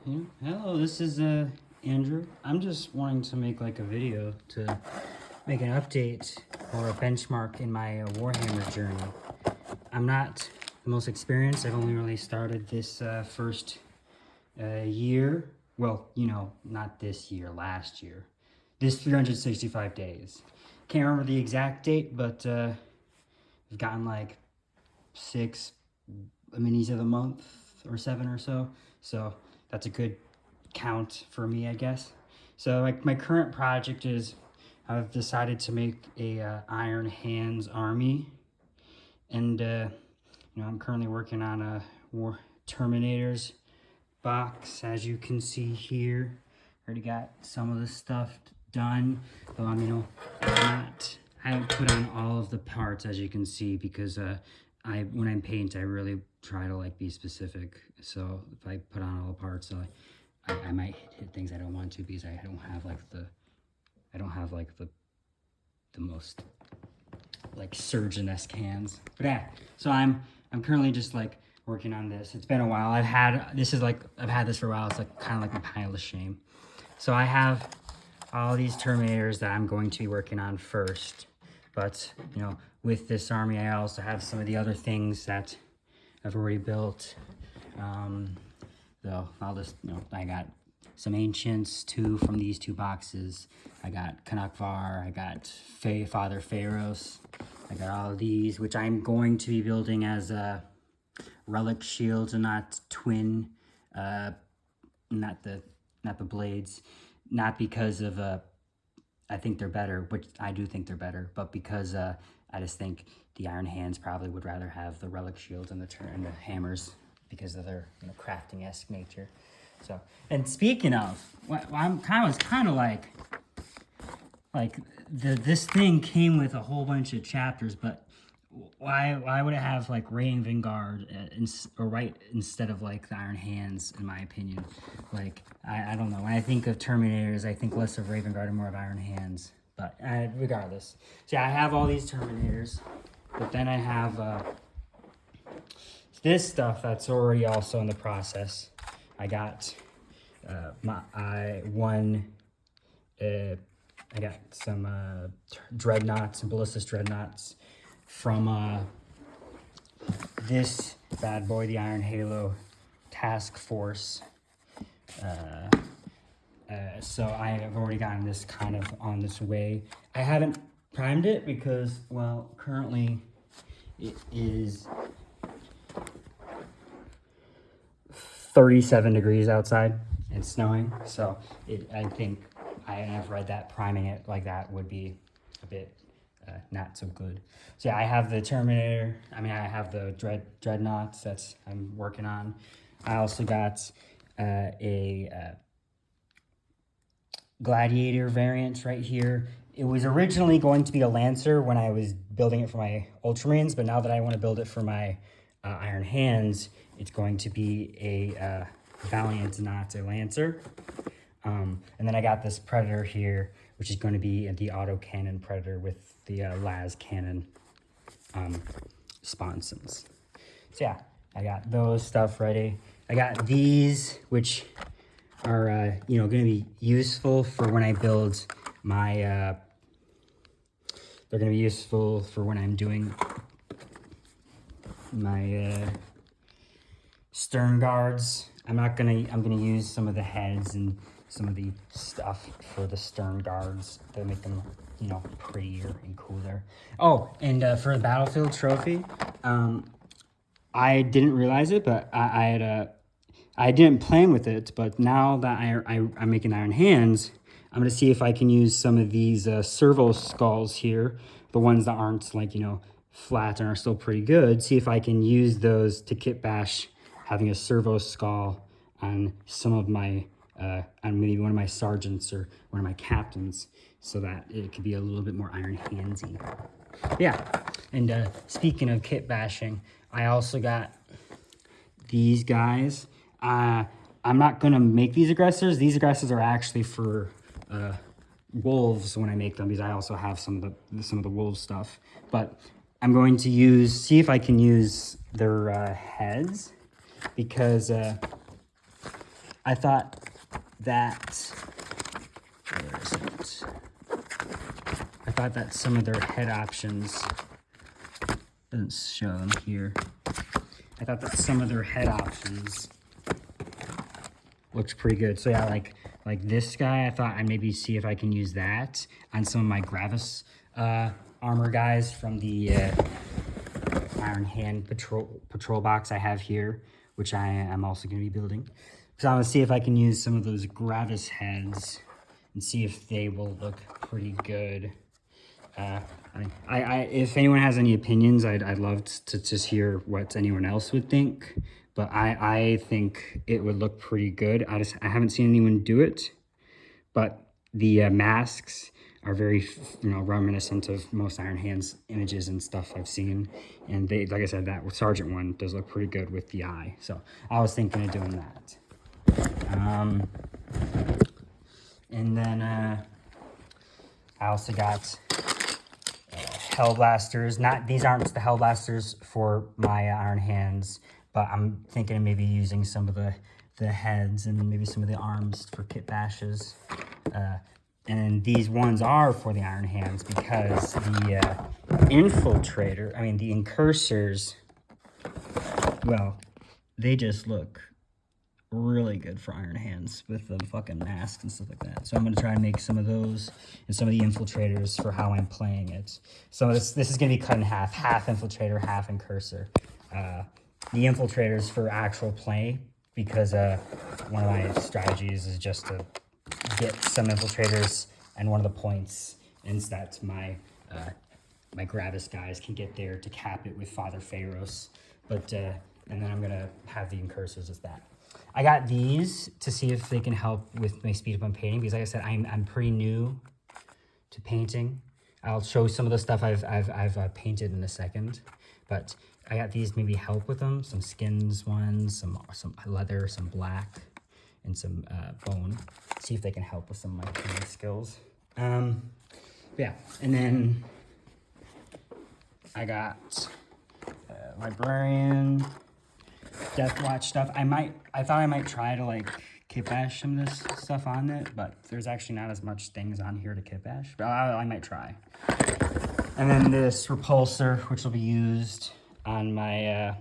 Hello, this is Andrew. I'm just wanting to make like a video to make an update or a benchmark in my Warhammer journey. I'm not the most experienced. I've only really started this first year. Well, not this year, last year. This 365 days. Can't remember the exact date, but I've gotten like 6 minis of the month or 7 or so. So that's a good count for me, I guess. So like my current project is I've decided to make a Iron Hands army, and I'm currently working on a War Terminators box, as you can see here. Already got some of the stuff done, though I haven't put on all of the parts, as you can see, because when I paint, I really try to like be specific. So if I put on all the parts, I might hit things I don't want to, because I don't have like the most like surgeon-esque hands. But yeah, so I'm currently just like working on this. It's been a while. I've had this for a while. It's like kind of like a pile of shame. So I have all these Terminators that I'm going to be working on first. But with this army, I also have some of the other things that I've already built. So I'll just, I got some Ancients too from these 2 boxes. I got Kanakvar, I got Father Pharaohs. I got all of these, which I'm going to be building as relic shields and not twin, not the blades. Not because of, I think they're better, which I do think they're better, but because I just think the Iron Hands probably would rather have the relic shields and the hammers because of their crafting-esque nature. So, and speaking of, this thing came with a whole bunch of chapters, but why would it have like Rain Vanguard instead of like the Iron Hands, in my opinion? Like, I don't know. When I think of Terminators, I think less of Raven Guard and more of Iron Hands. But regardless. So yeah, I have all these Terminators. But then I have this stuff that's already also in the process. I got I got some dreadnoughts and ballistic dreadnoughts from this bad boy, the Iron Halo Task Force. So I have already gotten this kind of on this way. I haven't primed it because, well, currently it is 37 degrees outside and snowing. So I think I've read that priming it like that would be a bit not so good. So yeah, I have the Terminator. I have the Dreadnoughts that's I'm working on. I also got a Gladiator variant right here. It was originally going to be a Lancer when I was building it for my Ultramarines, but now that I want to build it for my Iron Hands, it's going to be a Valiant, not a Lancer. And then I got this Predator here, which is going to be the autocannon Predator with the las cannon sponsons. So yeah, I got those stuff ready. I got these, which are going to be useful for when I build my they're going to be useful for when I'm doing my stern guards. I'm going to use some of the heads and some of the stuff for the stern guards to make them prettier and cooler. Oh, and for the battlefield trophy, I didn't realize it, but I didn't plan with it, but now that I'm making Iron Hands, I'm going to see if I can use some of these servo skulls here, the ones that aren't like, flat and are still pretty good. See if I can use those to kit bash having a servo skull on some of my, on maybe one of my sergeants or one of my captains, so that it could be a little bit more Iron Handsy. Yeah, and speaking of kit bashing, I also got these guys. I'm not going to make these aggressors. These aggressors are actually for wolves when I make them, because I also have some of the wolf stuff. But I'm going to see if I can use their heads, because I thought that, where is it? I thought that some of their head options, doesn't show them here. I thought that some of their head options looked pretty good. So yeah, like this guy, I thought I'd maybe see if I can use that on some of my Gravis armor guys from the Iron Hand patrol box I have here, which I am also going to be building. So I'm going to see if I can use some of those Gravis heads and see if they will look pretty good. If anyone has any opinions, I'd love to just hear what anyone else would think. But I think it would look pretty good. I haven't seen anyone do it, but the masks are very, reminiscent of most Iron Hands images and stuff I've seen. And they, like I said, that Sergeant one does look pretty good with the eye. So I was thinking of doing that. And then I also got Hellblasters. These aren't the Hellblasters for my Iron Hands, but I'm thinking of maybe using some of the heads and maybe some of the arms for kit bashes. And these ones are for the Iron Hands because the the incursors, well, they just look really good for Iron Hands with the fucking masks and stuff like that. So I'm going to try and make some of those and some of the infiltrators for how I'm playing it. So this is going to be cut in half infiltrator, half incursor. The infiltrators for actual play, because one of my strategies is just to get some infiltrators, and one of the points is that my Gravis guys can get there to cap it with Father Pharaohs. But and then I'm gonna have the incursors as that. I got these to see if they can help with my speed up on painting, because like I said, I'm pretty new to painting. I'll show some of the stuff I've painted in a second, but I got these maybe help with them. Some skins ones, some leather, some black, and some bone. See if they can help with some of my painting skills. Yeah, and then I got librarian, Death Watch stuff. I thought I might try to like kit bash some of this stuff on it, but there's actually not as much things on here to kit bash, but I might try. And then this repulsor, which will be used on my,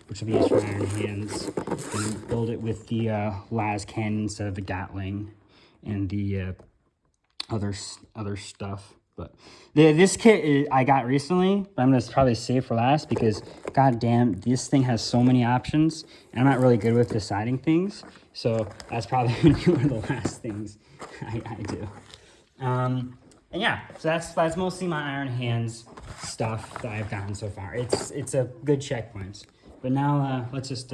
which will be used for Iron Hands, and build it with the las cannon instead of the Gatling and the other stuff. But this kit I got recently, but I'm gonna probably save for last because goddamn, this thing has so many options, and I'm not really good with deciding things. So that's probably gonna be one of the last things I do. And yeah, so that's mostly my Iron Hands stuff that I've gotten so far. It's a good checkpoint. But now let's just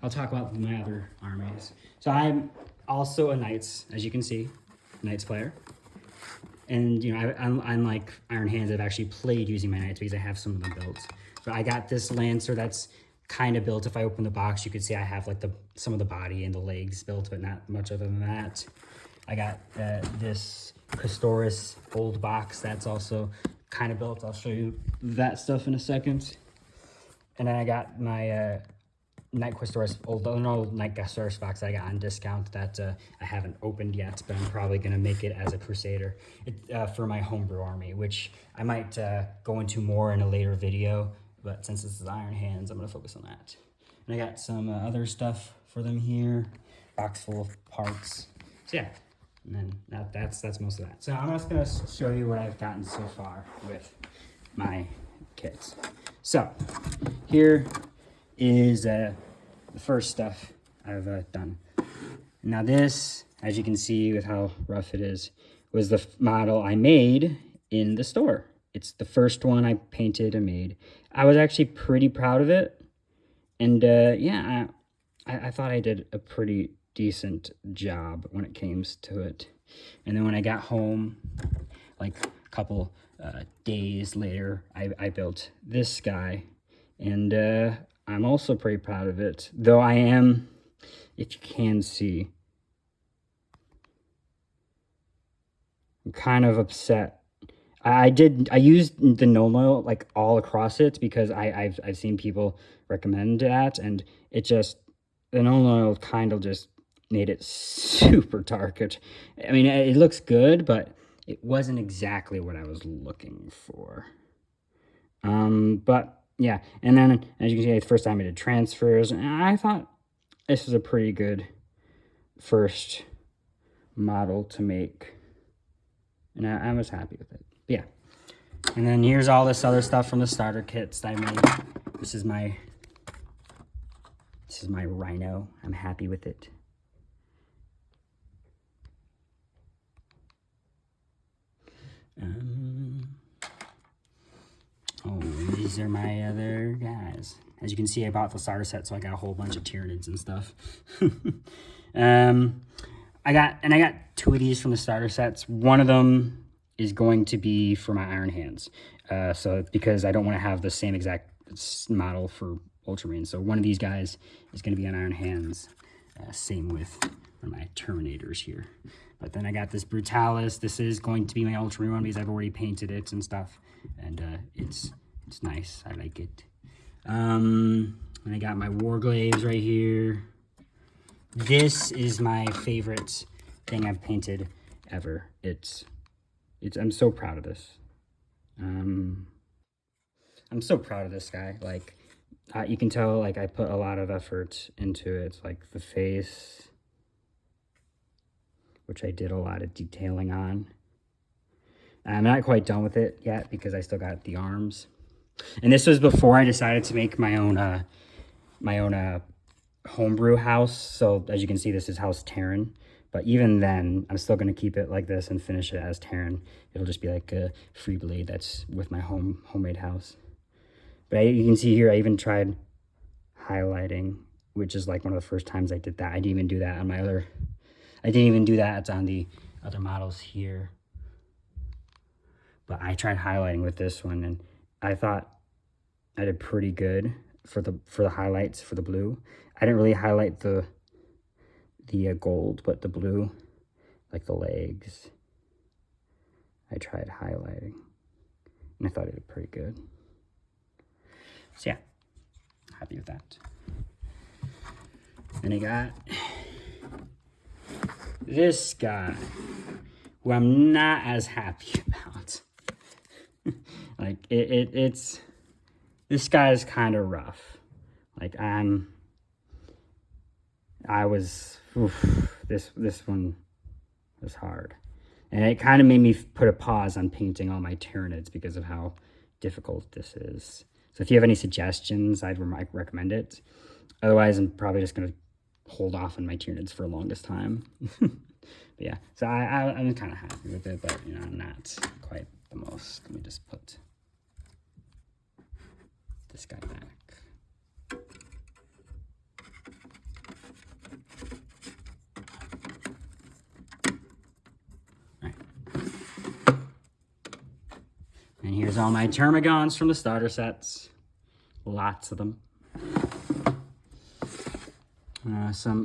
I'll talk about my other armies. So I'm also a Knights, as you can see, Knights player. And, unlike Iron Hands, I've actually played using my Knights because I have some of them built. But I got this Lancer that's kind of built. If I open the box, you could see I have like some of the body and the legs built, but not much other than that. I got this Custoris old box that's also kind of built. I'll show you that stuff in a second. And then I got my Night Custoris, old Night Custoris box that I got on discount that I haven't opened yet, but I'm probably going to make it as a Crusader for my Homebrew army, which I might go into more in a later video, but since this is Iron Hands, I'm going to focus on that. And I got some other stuff for them here, box full of parts. So yeah, and then that's most of that. So I'm just going to show you what I've gotten so far with my kits. So here is the first stuff I've done. Now this, as you can see with how rough it is, was the model I made in the store. It's the first one I painted and made. I was actually pretty proud of it. And yeah, I thought I did a pretty decent job when it came to it. And then when I got home, like a couple days later, I built this guy. And I'm also pretty proud of it, though I am, if you can see, I'm kind of upset. I used the gnome oil like all across it because I've seen people recommend that, and it just, the gnome oil kind of just made it super dark. I mean, it looks good, but it wasn't exactly what I was looking for. But yeah, and then as you can see, the first time I did transfers, and I thought this was a pretty good first model to make, and I was happy with it. But yeah, and then here's all this other stuff from the starter kits that I made. This is my Rhino. I'm happy with it. Oh, these are my other guys. As you can see, I bought the starter set, so I got a whole bunch of Tyranids and stuff. I got 2 of these from the starter sets. One of them is going to be for my Iron Hands. So because I don't want to have the same exact model for Ultramarine. So one of these guys is going to be on Iron Hands. Same with one of my Terminators here. But then I got this Brutalis. This is going to be my Ultramarine one because I've already painted it and stuff. And it's nice. I like it. And I got my Warglaives right here. This is my favorite thing I've painted ever. I'm so proud of this. I'm so proud of this guy. Like, you can tell, like, I put a lot of effort into it. It's like the face, which I did a lot of detailing on. I'm not quite done with it yet because I still got the arms. And this was before I decided to make my own homebrew house. So as you can see, this is House Terran. But even then, I'm still going to keep it like this and finish it as Terran. It'll just be like a free blade that's with my homemade house. But you can see here, I even tried highlighting, which is like one of the first times I did that. I didn't even do that on my other, I didn't even do that on the other models here. But I tried highlighting with this one, and I thought I did pretty good for the highlights for the blue. I didn't really highlight the gold, but the blue, like the legs, I tried highlighting, and I thought it did pretty good. So yeah, happy with that. Then I got this guy, who I'm not as happy about. Like it's this guy is kind of rough. Like this one was hard, and it kind of made me put a pause on painting all my Tyranids because of how difficult this is. So if you have any suggestions, I'd recommend it. Otherwise, I'm probably just gonna hold off on my Tyranids for the longest time. But yeah, so I'm kind of happy with it, but you know, I'm not quite the most. Let me just put this guy back. All right. And here's all my Termagants from the starter sets. Lots of them.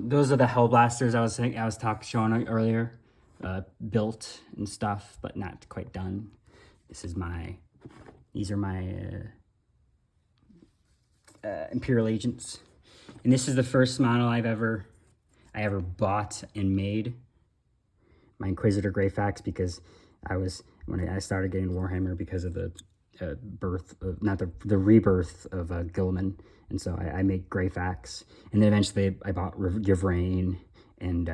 Those are the Hellblasters I was showing earlier, built and stuff, but not quite done. These are my Imperial Agents, and this is the first model I ever bought and made. My Inquisitor Greyfax, because when I started getting Warhammer because of the rebirth of Gilliman, and so I made Greyfax, and then eventually I bought Yvrain and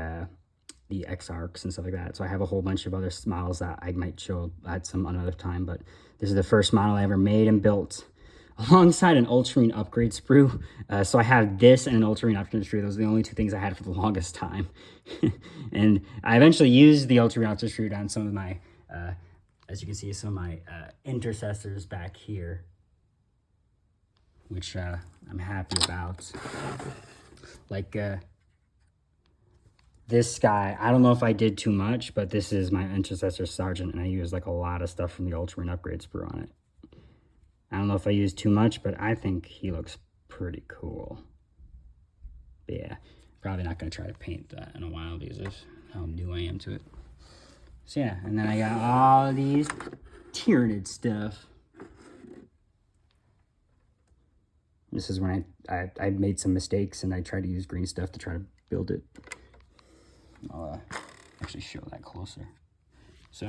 the Exarchs and stuff like that. So I have a whole bunch of other models that I might show at some another time, but this is the first model I ever made and built alongside an Ultramarine upgrade sprue. So I have this and an Ultramarine upgrade sprue. Those are the only 2 things I had for the longest time. And I eventually used the Ultramarine upgrade sprue on some of my, as you can see, some of my intercessors back here, which I'm happy about. Like this guy, I don't know if I did too much, but this is my Intercessor Sergeant, and I used like a lot of stuff from the Ultramarine upgrade sprue on it. I don't know if I used too much, but I think he looks pretty cool. But yeah, probably not going to try to paint that in a while because of how new I am to it. So yeah, and then I got all these Tyranid stuff. This is when I made some mistakes and I tried to use green stuff to try to build it. I'll actually show that closer. So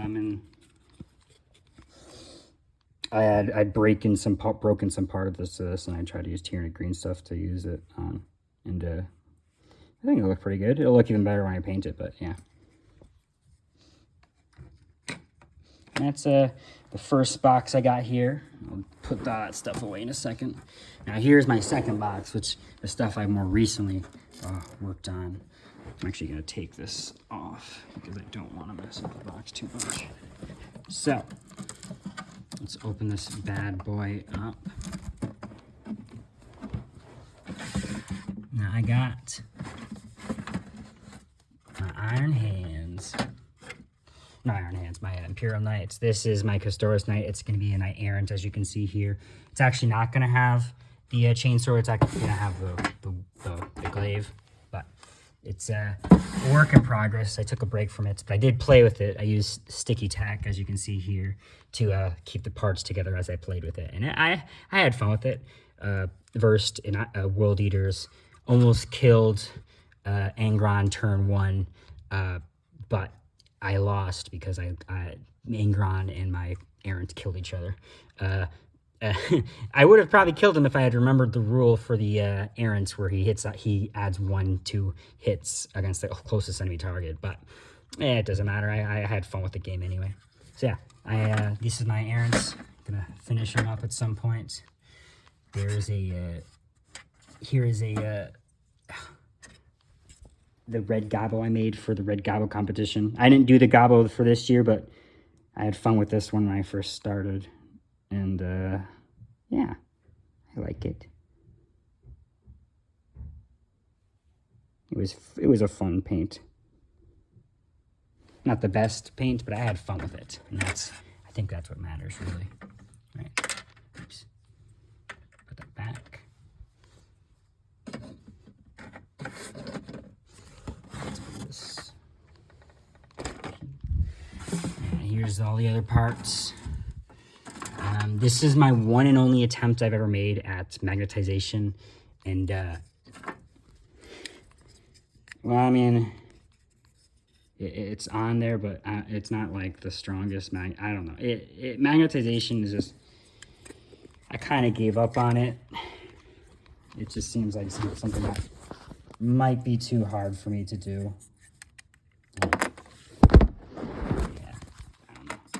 I'd broken some part of this, and I tried to use Tyranid green stuff to use it on, and I think it'll look pretty good. It'll look even better when I paint it, but yeah. And that's the first box I got here. I'll put that stuff away in a second. Now here's my second box, which the stuff I more recently worked on. I'm actually gonna take this off because I don't want to mess up the box too much. So let's open this bad boy up. Now I got my Iron Hands. Not Iron Hands, my Imperial Knights. This is my Custodes Knight. It's going to be a Knight Errant, as you can see here. It's actually not going to have the chainsaw. It's actually going to have the glaive, but it's a work in progress. I took a break from it, but I did play with it. I used sticky tack, as you can see here, to keep the parts together as I played with it, and I had fun with it. Versed in World Eaters, almost killed Angron turn 1, but I lost because Angron and my Errant killed each other. I would have probably killed him if I had remembered the rule for the Errants, where he adds 1-2 hits against the closest enemy target. But it doesn't matter. I had fun with the game anyway. So yeah, this is my Errants. Gonna finish them up at some point. There's here is the red gobbo I made for the red gobbo competition. I didn't do the gobbo for this year, but I had fun with this one when I first started. And yeah, I like it. It was a fun paint. Not the best paint, but I had fun with it. And I think that's what matters, really. Right. Oops. Put that back. Here's all the other parts. This is my one and only attempt I've ever made at magnetization, and well, I mean, it's on there, but it's not like the strongest I don't know. Magnetization is just, I kind of gave up on it. It just seems like something that might be too hard for me to do.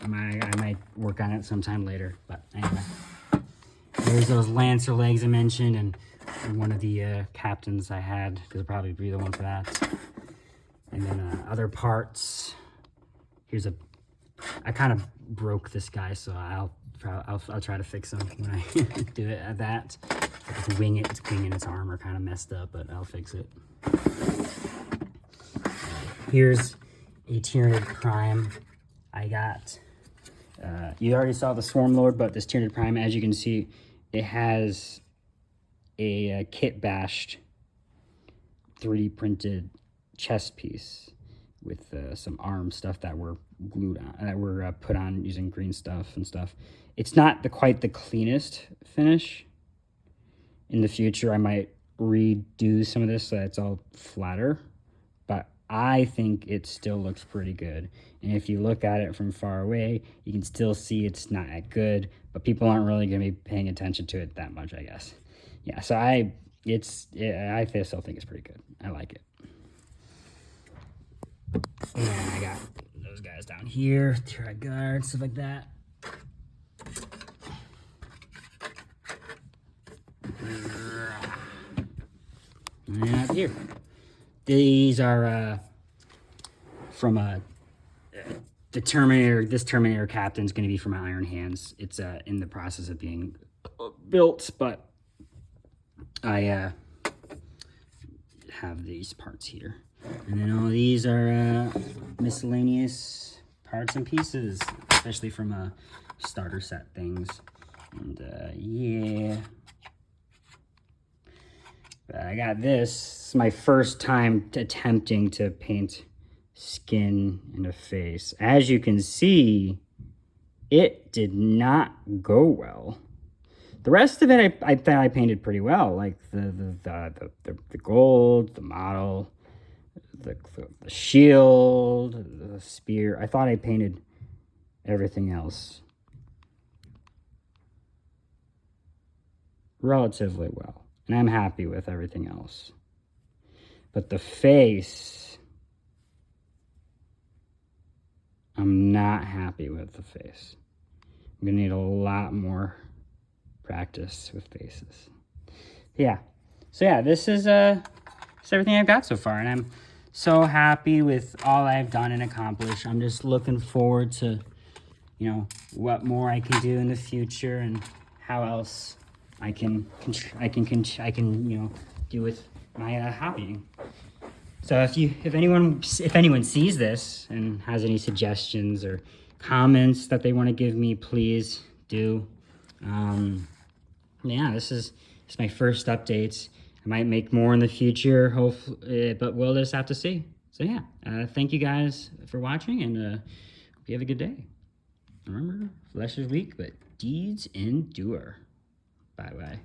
I might work on it sometime later, but anyway. There's those Lancer legs I mentioned, and one of the captains I had, because I'll probably be the one for that. And then other parts. I kind of broke this guy, so I'll try to fix him when I do it at that. Its wing and its armor kind of messed up, but I'll fix it. Here's a Tyranid Prime I got. You already saw the Swarm Lord, but this Tyranid Prime, as you can see, it has a kit bashed 3D printed chest piece with some arm stuff that were glued on, that were put on using green stuff and stuff. It's not quite the cleanest finish. In the future, I might redo some of this so that it's all flatter, but I think it still looks pretty good. And if you look at it from far away, you can still see it's not that good, but people aren't really going to be paying attention to it that much, I guess. Yeah, so I still think it's pretty good. I like it. And then I got those guys down here, Tyranid Guard, stuff like that. And up here, these are from the Terminator. This Terminator captain is going to be for my Iron Hands. It's in the process of being built, but I have these parts here. And then all these are miscellaneous parts and pieces, especially from starter set things. And yeah. But I got this. It's my first time attempting to paint skin and a face. As you can see, it did not go well. The rest of it I thought I painted pretty well, like the gold, the model, the shield, the spear. I thought I painted everything else relatively well, and I'm happy with everything else. But the face, I'm not happy with the face. I'm gonna need a lot more practice with faces. Yeah. So yeah, this is everything I've got so far, and I'm so happy with all I've done and accomplished. I'm just looking forward to, you know, what more I can do in the future and how else I can you know, do with my hobby. So if anyone sees this and has any suggestions or comments that they want to give me, please do. Yeah, this is my first update. I might make more in the future, hopefully, but we'll just have to see. So yeah, thank you guys for watching, and hope you have a good day. Remember, flesh is weak, but deeds endure. Bye-bye.